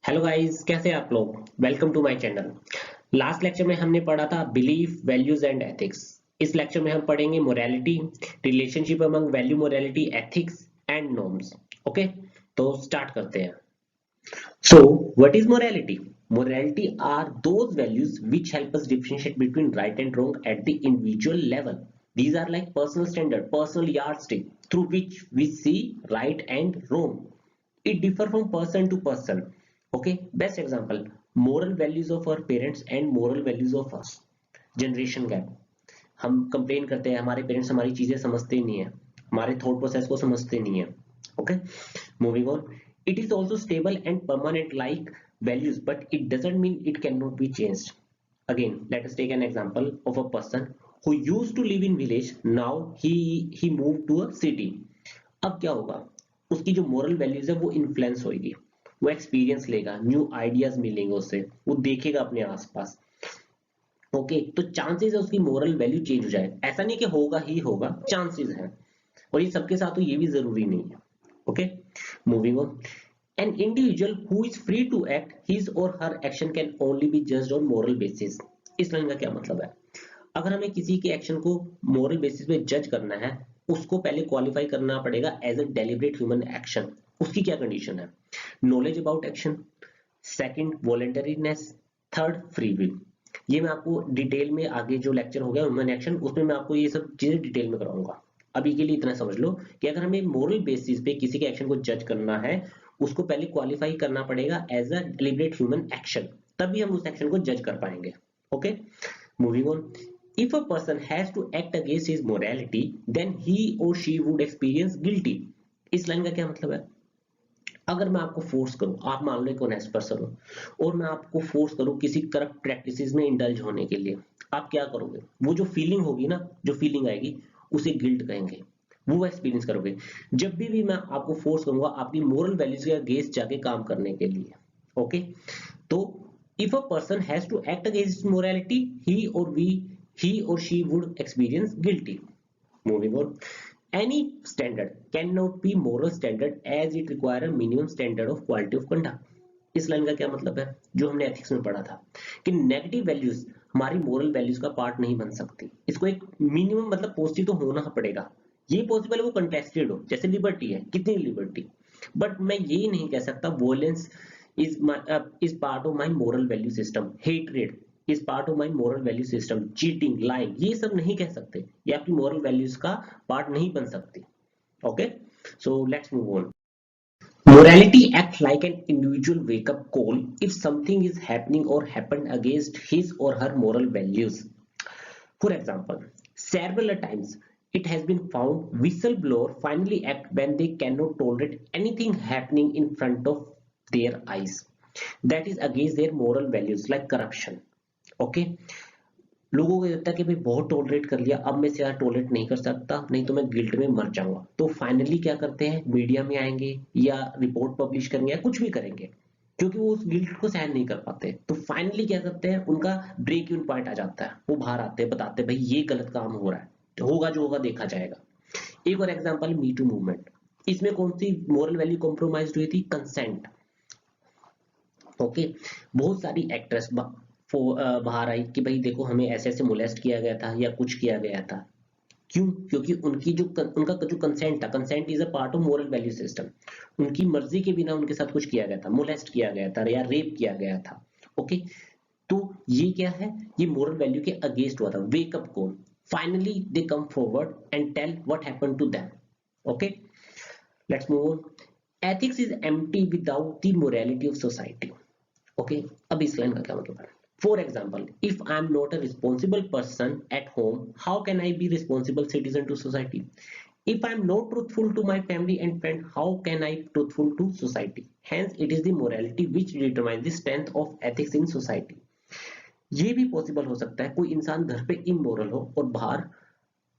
Hello guys, कैसे हैं आप लोग। Welcome to my channel. Last lecture में हमने पढ़ा था बिलीफ, वैल्यूज एंड एथिक्स। इस लेक्चर में हम पढ़ेंगे morality, relationship among value, morality, ethics and norms. Okay, तो स्टार्ट करते हैं। So what is morality? Morality are those values which help us differentiate between right and wrong at the individual level. These are like personal standard, personal yardstick through which we see right and wrong. It differ from person to person. Okay, best example, moral values of our parents and moral values of us. Generation gap. हम complain करते हैं हमारे parents हमारी चीजें समझते ही नहीं है, हमारे थॉट प्रोसेस को समझते नहीं है। Okay, moving on. It is also stable and permanent like values, but it doesn't mean it cannot be changed. Again, let us take an example of a person who used to live in village. Now he moved to a city. अब क्या होगा, उसकी जो moral values है वो influence होगी, वो experience लेगा, न्यू आइडियाज मिलेंगे उससे, वो देखेगा अपने आसपास। ओके, तो चांसेस है उसकी मोरल वैल्यू चेंज हो जाए। ऐसा नहीं कि होगा ही होगा, चांसेस है, और ये सबके साथ तो ये भी जरूरी नहीं है। Okay, moving on. An individual who is free to act, his or her action can only be judged on moral basis. इस लाइन का क्या मतलब है? अगर हमें किसी के एक्शन को मोरल बेसिस पे जज करना है, उसको पहले क्वालिफाई करना पड़ेगा as a deliberate human action. उसकी क्या कंडीशन है? Knowledge about action, second voluntariness, third free will. ये मैं आपको डिटेल में आगे जो लेक्चर हो गया ह्यूमन एक्शन, उसमें मैं आपको ये सब चीजें डिटेल में कराऊंगा। अभी के लिए इतना समझ लो कि अगर हमें मोरल बेसिस पे किसी के एक्शन को जज करना है, उसको पहले क्वालिफाई करना पड़ेगा as a deliberate human action, तभी हम उस एक्शन को जज कर पाएंगे। Okay, moving on. If a person has to act against his morality, then he और शी वुड एक्सपीरियंस गिल्टी। इस लाइन का क्या मतलब है? अगर मैं आपको फोर्स करूं, आप मान लो एक ऑनेस्ट पर्सन हो और मैं आपको फोर्स करूं किसी करप्ट प्रैक्टिसेस में इंडल्ज होने के लिए, आप क्या करोगे? वो जो फीलिंग होगी ना, जो फीलिंग आएगी, उसे गिल्ट कहेंगे, वो एक्सपीरियंस करोगे जब भी मैं आपको फोर्स करूंगा आपकी मोरल वैल्यूज के अगेंस्ट जाके काम करने के लिए। ओके, तो if a person has to act against morality, he और she would experience guilty. Moving on. Any standard cannot be moral standard as it require a minimum standard of quality of conduct. इस line का क्या मतलब है? जो हमने ethics में पढ़ा था कि नेगेटिव वैल्यूज हमारी मोरल वैल्यूज का पार्ट नहीं बन सकती, इसको एक मिनिमम मतलब पॉजिटिव तो होना पड़ेगा। ये पॉसिबल है वो कंटेस्टेड हो, जैसे लिबर्टी है, कितनी लिबर्टी, बट मैं ये नहीं कह सकता violence is part of my moral value system, hatred is part of my moral value system, cheating, lying, ये सब नहीं कह सकते, ये आपकी मोरल वैल्यूज का पार्ट नहीं बन सकती। Okay, so let's move on. Morality acts like an individual wake-up call if something is happening or happened against his or her moral values. For example, several times it has been found whistleblowers finally act when they cannot tolerate anything happening in front of their eyes that is against their moral values like corruption. Okay, लोगों को लगता है कि भाई बहुत tolerate कर लिया, अब मैं से यार टॉलरेट नहीं कर सकता, नहीं तो मैं गिल्ट में मर जाऊंगा। तो फाइनली क्या करते हैं, मीडिया में आएंगे या रिपोर्ट पब्लिश करेंगे या कुछ भी करेंगे, क्योंकि वो उस गिल्ट को सहन नहीं कर पाते। तो फाइनली क्या करते हैं, उनका ब्रेक इवन पॉइंट आ जाता है, वो बाहर आते हैं, बताते हैं भाई ये गलत काम हो रहा है, तो होगा जो होगा देखा जाएगा। एक और एग्जांपल, मी टू मूवमेंट। इसमें कौन सी मोरल वैल्यू कॉम्प्रोमाइज हुई थी? कंसेंट। ओके, बहुत सारी एक्ट्रेस बाहर आई कि भाई देखो हमें ऐसे ऐसे मोलेस्ट किया गया था या कुछ किया गया था। क्यों? क्योंकि उनका जो कंसेंट था, consent is a part of moral value system, उनकी मर्जी के बिना उनके साथ कुछ किया गया था, मोलेस्ट किया गया था या रेप किया गया था। ओके, तो ये क्या है, ये मोरल वैल्यू के अगेंस्ट हुआ था, wake up call. Finally they come forward and tell what happened to them. Okay, let's move on. Ethics is empty without the morality of society. Okay, अब इस लाइन का क्या मतलब है? For example, if I am not a responsible person at home, how can I be responsible citizen to society? If I am not truthful to my family and friend, how can I be truthful to society? Hence, it is the morality which determines the strength of ethics in society. ये भी possible हो सकता है कोई इंसान घर पे immoral हो और बाहर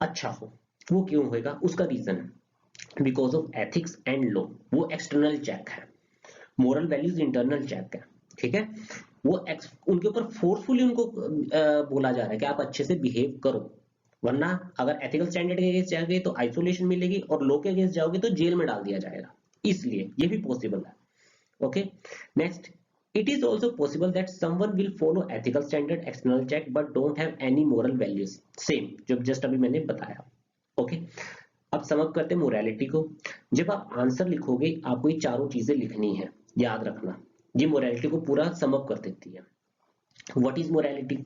अच्छा हो। वो क्यों होगा? उसका रीजन है because of ethics and law. वो एक्सटर्नल चेक है, मोरल वैल्यूज इंटरनल चेक है। ठीक है, वो उनके ऊपर फोर्सफुली उनको बोला जा रहा है कि आप अच्छे से बिहेव करो, वरना अगर एथिकल स्टैंडर्ड के अगेंस्ट जाओगे तो आइसोलेशन मिलेगी और लॉ के अगेंस्ट जाओगे तो जेल में डाल दिया जाएगा। इसलिए ये भी पॉसिबल है। Okay, next, It is also possible that someone will follow ethical standard external check but don't have any moral values. Same जो जस्ट अभी मैंने बताया. ओके, अब समअप करते हैं मोरालिटी को. जब आप आंसर लिखोगे आपको ये चारों चीजें लिखनी है, याद रखना. ये मोरालिटी को पूरा समअप कर देती है. What is morality?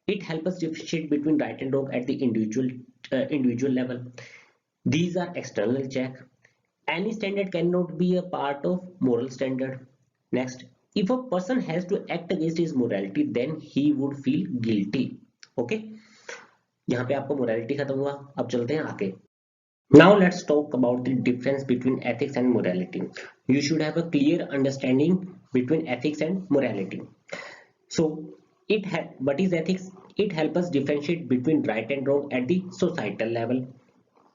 It help us differentiate between right and wrong at the individual level. These are external check. Any standard cannot be a part of moral standard. Next, if a person has to act against his morality, then he would feel guilty. Okay, यहाँ पे आपका morality खत्म हुआ. अब चलते हैं आगे. Now let's talk about the difference between ethics and morality. You should have a clear understanding between ethics and morality. So, what is ethics? It helps us differentiate between right and wrong at the societal level.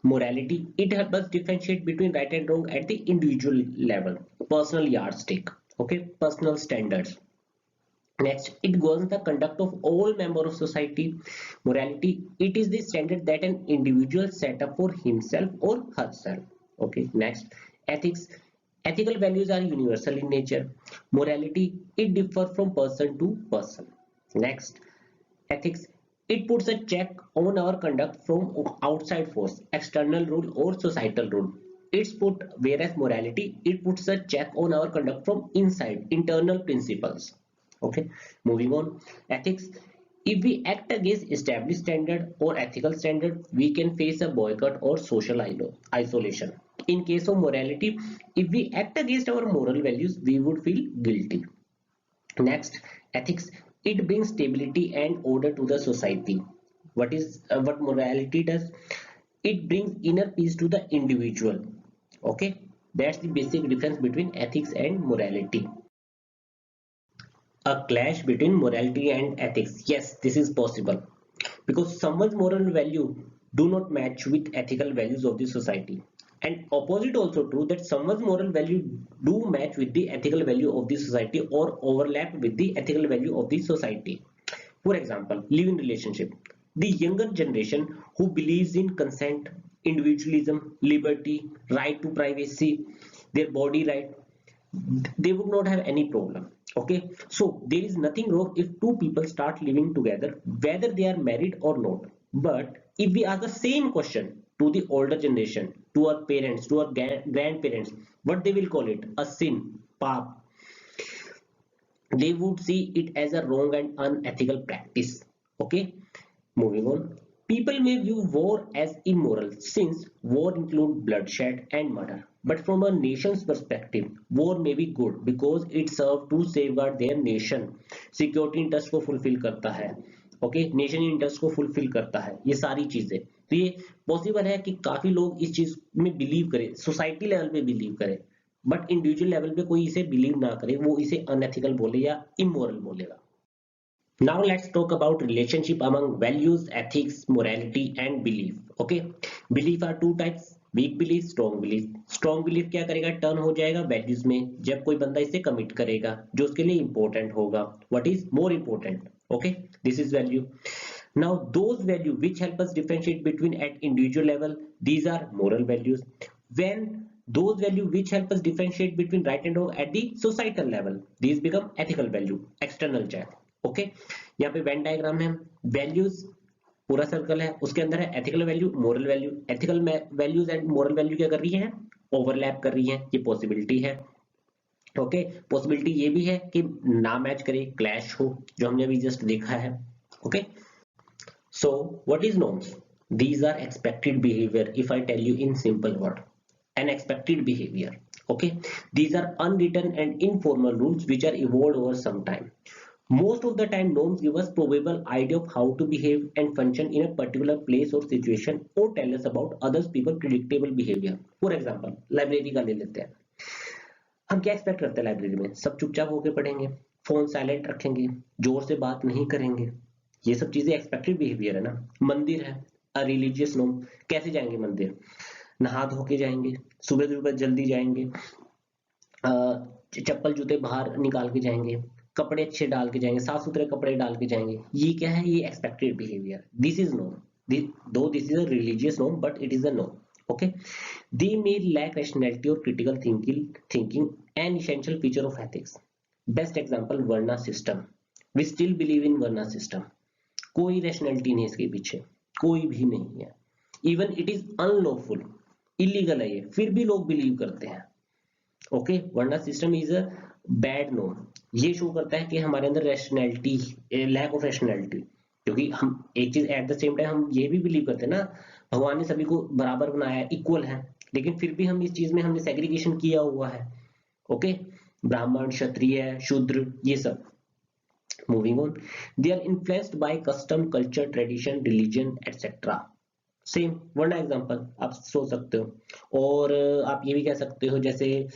Morality, it helps us differentiate between right and wrong at the individual level. Personal yardstick, okay, personal standards. Next, it governs the conduct of all members of society. Morality, it is the standard that an individual set up for himself or herself. Okay, next, ethics. Ethical values are universal in nature. Morality, it differs from person to person. Next, ethics, it puts a check on our conduct from outside force, external rule or societal rule. Whereas morality, it puts a check on our conduct from inside, internal principles. Okay, moving on. Ethics, if we act against established standard or ethical standard, we can face a boycott or social isolation. In case of morality, if we act against our moral values, we would feel guilty. Next, ethics, it brings stability and order to the society. What morality does? It brings inner peace to the individual. Okay, that's the basic difference between ethics and morality. A clash between morality and ethics. Yes, this is possible because someone's moral value do not match with ethical values of the society. And opposite also true that someone's moral value do match with the ethical value of the society or overlap with the ethical value of the society. For example, live-in relationship. The younger generation who believes in consent, individualism, liberty, right to privacy, their body right, they would not have any problem. Okay, so there is nothing wrong if two people start living together, whether they are married or not. But if we ask the same question to the older generation, to our parents, to our grandparents, what they will call it? A sin, paap. They would see it as a wrong and unethical practice. Okay, moving on. People may view war as immoral since war includes bloodshed and murder. But from a nation's perspective, war may be good because it serves to safeguard their nation. Security interest को fulfill करता है. Okay, nation interest को fulfil करता है. ये सारी चीजें तो ये पॉसिबल है कि काफी लोग इस चीज में बिलीव करें, सोसाइटी लेवल पे बिलीव करें, बट इंडिविजुअल लेवल पे कोई इसे बिलीव ना करे, वो इसे अनएथिकल बोले या इमोरल बोलेगा. Now let's talk about relationship among values, ethics, morality and belief. Okay, belief are two types. Week belief, strong belief. Strong belief क्या करेगा? टर्न हो जाएगा वैल्यूज में जब कोई बंदा इसे कमिट करेगा जो उसके लिए इंपॉर्टेंट होगा. What is more important? Okay, this is value. Now those value which help us differentiate between at individual level, these are moral values. When those value which help us differentiate between right and wrong at the societal level, these become ethical value, external check. Okay, यहाँ पे Venn diagram है. Values पूरा circle है, उसके अंदर है ethical value, moral value. Ethical values and moral value क्या कर रही है? ओवरलैप कर रही है. ये पॉसिबिलिटी है. ओके, पॉसिबिलिटी ये भी है कि ना मैच करे, क्लैश हो, जो हमने अभी जस्ट देखा है. Okay, so what is norms? These are expected behavior. If I tell you in simple word, an expected behavior. Okay, these are unwritten and informal rules which are evolved over some time. Most of the time, norms give us probable idea of how to behave and function in a particular place or situation, or tell us about others people predictable behavior. For example, library का ले लेते हैं. हम क्या expect करते हैं library में? सब चुपचाप होकर पढ़ेंगे, फोन साइलेंट रखेंगे, जोर से बात नहीं करेंगे. ये सब चीजें एक्सपेक्टेड बिहेवियर है ना. मंदिर है, अ रिलीजियस नॉर्म. कैसे जाएंगे मंदिर? नहा धो के जाएंगे, सुबह सुबह जल्दी जाएंगे, चप्पल जूते बाहर निकाल के जाएंगे, कपड़े अच्छे डाल के जाएंगे, साफ सुथरे कपड़े डाल के जाएंगे. ये क्या है? ये expected behaviour. This is norm. Though this is a religious norm, but it is a norm. Okay, they may lack rationality or critical thinking, an essential feature of ethics. Best example varna system, we still believe in varna system. कोई rationality नहीं इसके पीछे, कोई भी नहीं है। Even it is unlawful, illegal है ये, फिर भी लोग बिलीव करते हैं। Okay, varna system is a bad norm. ये शो करता है कि हमारे अंदर रैशनैलिटी, लैक ऑफ रैशनैलिटी, क्योंकि हम एक चीज एट द सेम टाइम हम ये भी बिलीव करते हैं ना, भगवान ने सभी को बराबर बनाया, इक्वल है, लेकिन फिर भी हम इस चीज में हमने सेग्रीगेशन किया हुआ है। ओके, ब्राह्मण, क्षत्रिय, शूद्र, ये सब। Moving on, they are influenced by custom, culture, tradition, religion etcetera. Same varna example आप सोच सकते हो। और आप ये भी कह सकते हो जैसे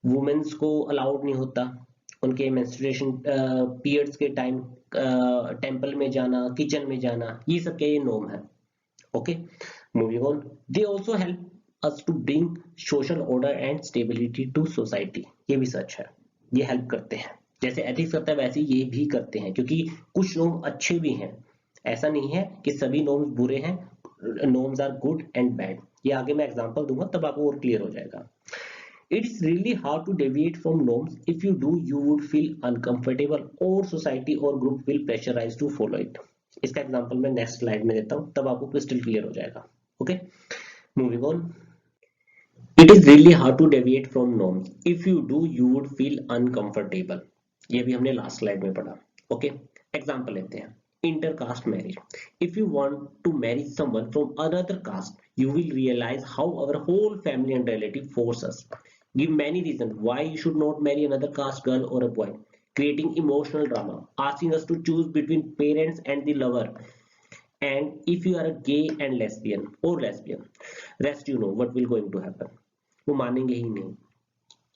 वुमेन्स को अलाउड नहीं होता उनके मेंस्ट्रुएशन पीरियड्स के टाइम टेंपल में जाना, किचन में जाना, ये सब क्या ये नॉर्म है। Okay, moving on, they also help us to bring social order and stability to society. ये भी सच है, ये हेल्प करते हैं। जैसे एथिक्स करता है वैसे ये भी करते हैं, क्योंकि कुछ नॉर्म अच्छे भी हैं, ऐसा नहीं है कि सभी नॉर्म्स बुरे हैं, norms are good and bad. ये आगे मैं एग्जांपल दूंगा तब आपको और क्लियर हो जाएगा। It's really hard to deviate from norms. If you do, you would feel uncomfortable or society or group will pressurize to follow it. इसका एग्जांपल मैं नेक्स्ट स्लाइड में देता हूं, तब आपको क्रिस्टल क्लियर हो जाएगा। Okay, moving on, it is really hard to deviate from norms. If you do you would feel uncomfortable. ये भी हमने लास्ट स्लाइड में पढ़ा। ओके, एग्जांपल लेते हैं। Intercaste marriage. If you want to marry someone from another caste, you will realize how our whole family and relative force us. Give many reasons why you should not marry another caste girl or a boy, creating emotional drama, asking us to choose between parents and the lover. And if you are a gay and lesbian or lesbian, rest you know what will going to happen. वो मानेंगे ही नहीं।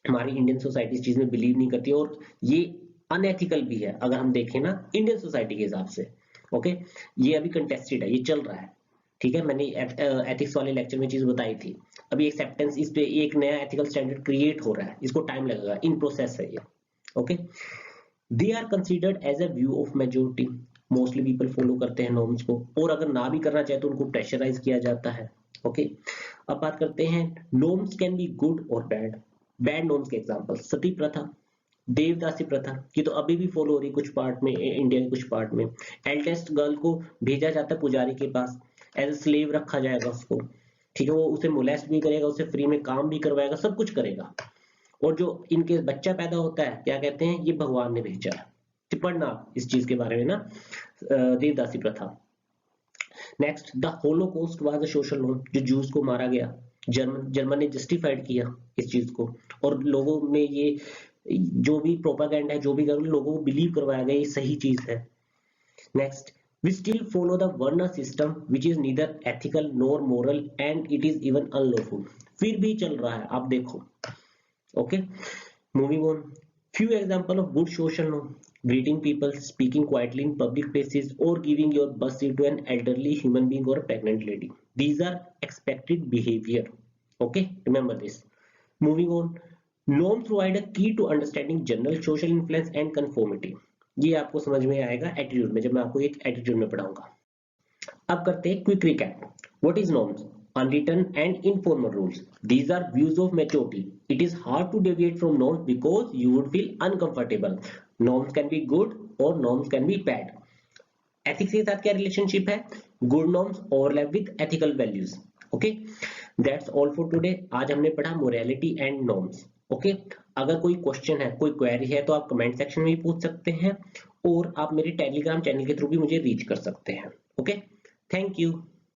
हमारी Indian society इस चीज में believe नहीं करती, और ये अनएथिकल भी है अगर हम देखें ना इंडियन सोसाइटी के हिसाब से। ओके, ये अभी कंटेस्टेड है, ये चल रहा है। ठीक है, मैंने एथिक्स वाले लेक्चर में चीज बताई थी। अभी एक्सेप्टेंस, इस पे एक नया एथिकल स्टैंडर्ड क्रिएट हो रहा है, इसको टाइम लगेगा, इन प्रोसेस है ये। Okay, they are considered as a view of majority. Mostly people follow करते हैं नॉर्म्स को, और अगर ना भी करना चाहे तो उनको प्रेशराइज किया जाता है। ओके, अब बात करते हैं नॉर्म्स कैन बी गुड और बैड। बैड नॉर्म्स के एग्जांपल, सती प्रथा, देवदासी प्रथा, ये तो अभी भी फॉलो हो रही कुछ पार्ट में, इंडिया के कुछ पार्ट में। एल्डेस्ट गर्ल को भेजा जाता है पुजारी के पास, एज ए स्लेव रखा जाएगा उसको। ठीक है, वो उसे मोलेस्ट भी करेगा, उसे फ्री में काम भी करवाएगा, सब कुछ करेगा। और जो इनके बच्चा पैदा होता है, क्या कहते हैं, ये भगवान ने भेजा है। पढ़ना इस चीज के बारे में ना, देवदासी प्रथा। Next, the Holocaust was a social norm. जो जूस को मारा गया, जर्मन ने जस्टिफाइड किया इस चीज को, और लोगों में ये जो भी प्रोपागेंडा है, जो भी लोगों को बिलीव करवाया गया, ये सही चीज है। Next, we still follow the Varna system which is neither ethical nor moral and it is even unlawful. फिर भी चल रहा है, आप देखो। Okay, moving on, few example of good social norm: greeting people, speaking quietly in public places, or giving your bus seat to an elderly human being or a pregnant lady. These are expected behavior. Okay, remember this. Moving on, norms provide a key to understanding general social influence and conformity. ये आपको समझ में आएगा attitude में, जब मैं आपको एक एटीट्यूड में पढ़ाऊंगा। अब करते हैं quick recap. What is norms? Unwritten and informal rules. These are views of maturity. It is hard to deviate from norms because you would feel uncomfortable. Norms can be good or norms can be bad. Ethics के साथ क्या relationship है? Good norms overlap with ethical values. Okay, that's all for today. आज हमने पढ़ा morality and norms. Okay, अगर कोई question है, कोई क्वेरी है, तो आप कमेंट सेक्शन में भी पूछ सकते हैं, और आप मेरे टेलीग्राम चैनल के थ्रू भी मुझे रीच कर सकते हैं। Okay, thank you.